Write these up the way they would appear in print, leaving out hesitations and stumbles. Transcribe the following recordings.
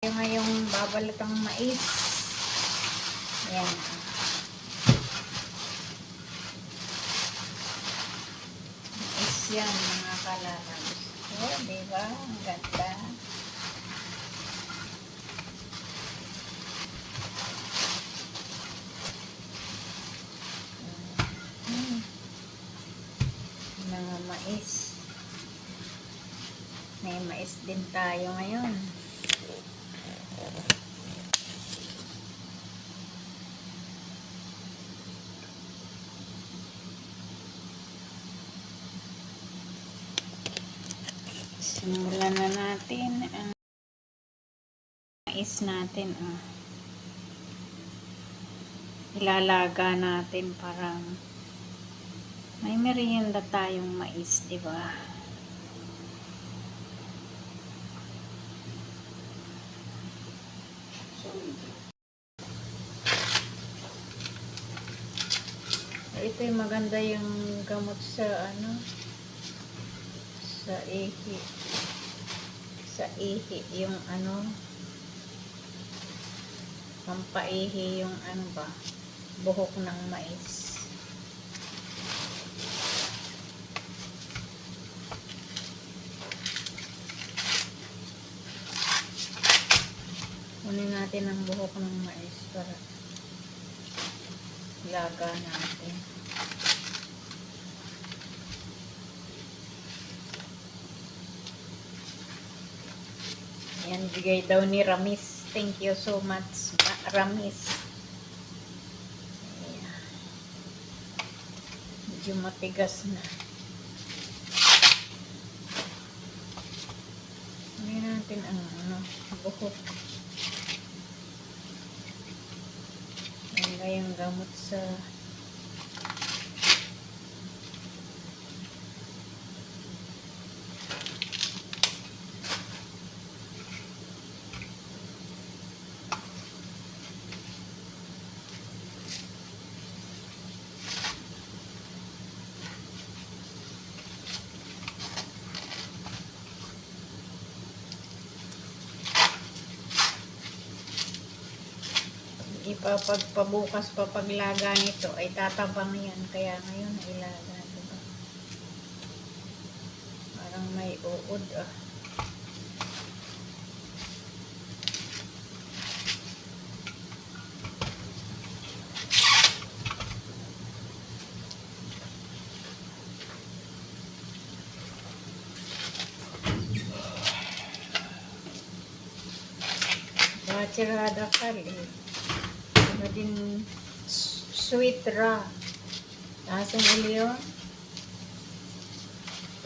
Ngayong babalotang mais. Ayan. Mais yan, mga kalalabs. Oh, diba? Ang ganda. Mga mais. May mais din tayo ngayon. Simulan na natin ang mais natin. Ilalaga natin para may merienda tayong mais, diba? Ito yung maganda yung gamot sa sa ihi. Sa ihi yung pampaihi yung buhok ng mais. Kunin natin ang buhok ng mais para laga natin. Yan, bigay daw ni Ramis. Thank you so much, Ramis. Ayan. Medyo matigas na. Kunin natin ang buhok. Yan yung gamot sa ipapagpabukas papaglaga nito ay tatabang yan, kaya ngayon ilaga, diba? Parang may uod Bachirada kali. Ano din sweet ra. Asong iliyon.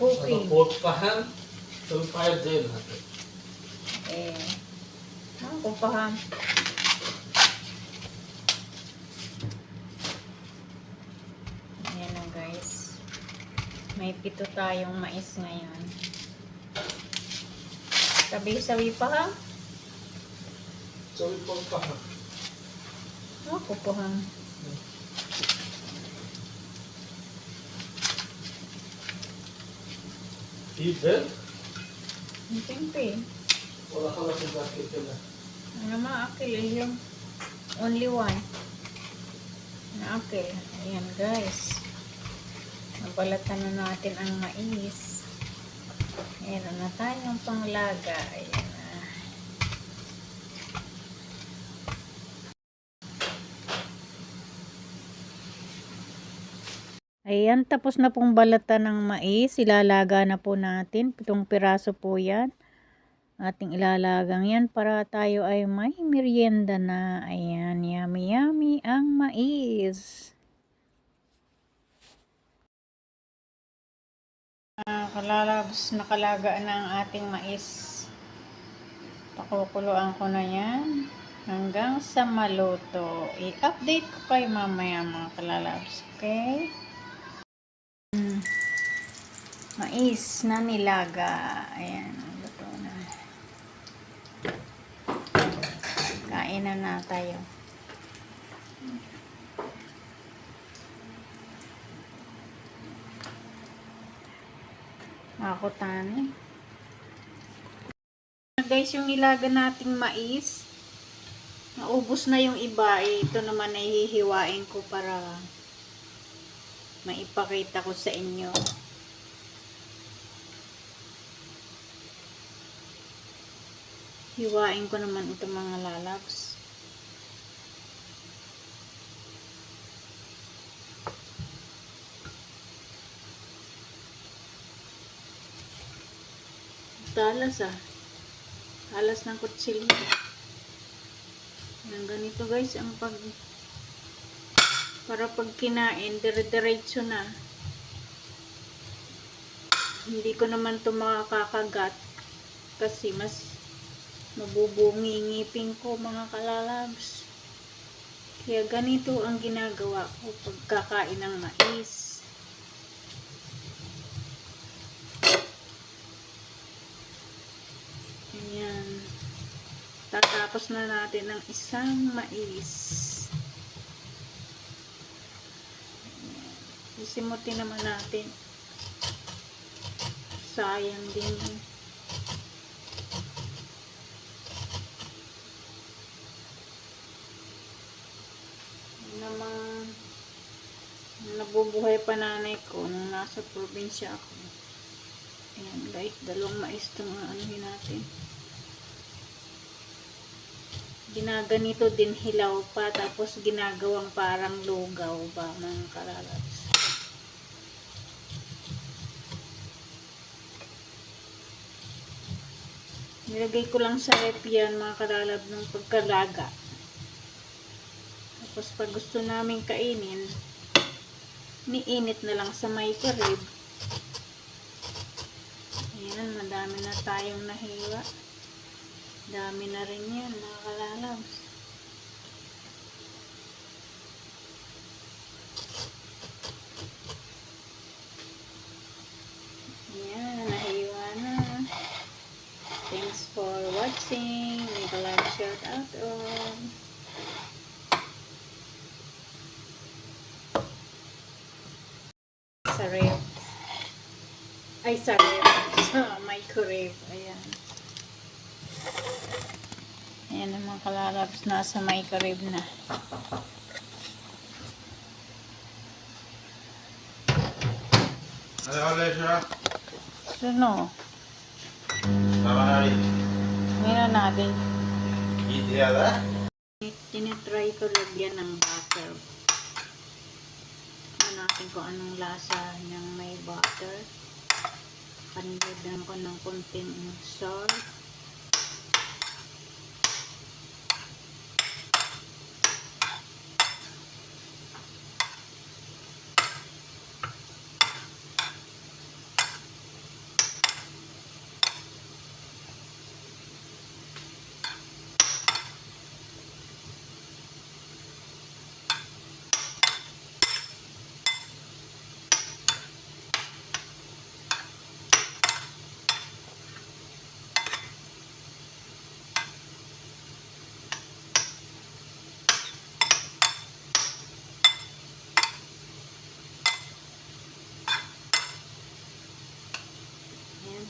Cooking. पोट पहन तो पाए दे नाते Ako paham. Ayan na guys. May 7 tayong mais ngayon. Sabi-sabi paham. तो पोट पहन Ako paham. ठीक है Siyempre. और हला से बात करते हैं Ano maakil yung only one. Naakil. Ayan guys. Nabalatan na natin ang mais. Meron na tayong panglaga. Ayan na. Ayan, tapos na pong balatan ng mais. Ilalaga na po natin. 7 piraso po yan. Ating ilalagang yan para tayo ay may merienda na. Ayan, yummy yummy ang mais. Kalalabs, nakalaga na ang ating mais. Pakukuluan ko na yan hanggang sa maluto. I-update ko kayo mamaya mga kalalabs. Okay? Mais na nilaga. Ayan, luto na. Kain na tayo. Ako tani. guys yung nilaga nating mais. Naubos na yung iba. Ito naman ay hihiwain ko para maipakita ko sa inyo. Hiwain ko naman ito mga lalabs. Talas talas ng kutsilyo. Yan, ganito guys ang para pag kinain dire-diretso na. Hindi ko naman to makakagat kasi mas mabubungi ngipin ko mga kalalabs. Kaya ganito ang ginagawa ko pagkakain ng mais. Ayan. Tatapos na natin ang isang mais. Sisimutin naman natin. Sayang din. Namang nabubuhay pa nanay ko nung nasa probinsya ako. Ayan guys, dalawang mais itong anuhin natin. Ginaganito din hilaw pa, tapos ginagawang parang lugaw ba mga kalalabs. Nilagay ko lang sa rep yan mga kalalab ng pagkalaga. Tapos pag gusto namin kainin, niinit na lang sa microwave. Ayan, madami na tayong nahiwa. Dami na rin yan mga kalalabs. Ayan, nahiwa na. Thanks for watching. Make a like, shout out on. Sa ref. Ay, sa ref. Sa microwave. Ayan. Ayan ang mga kalalabs, nasa microwave na. Ano? Ngayon natin. Tinitry ko lagyan ng butter. Tignan natin kung anong lasa niyang may butter. Panilagyan ko ng konting salt.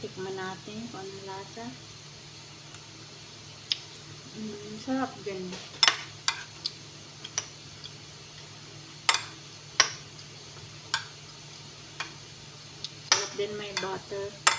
Tikman natin kung anong lasa. Sarap din. Sarap din may butter.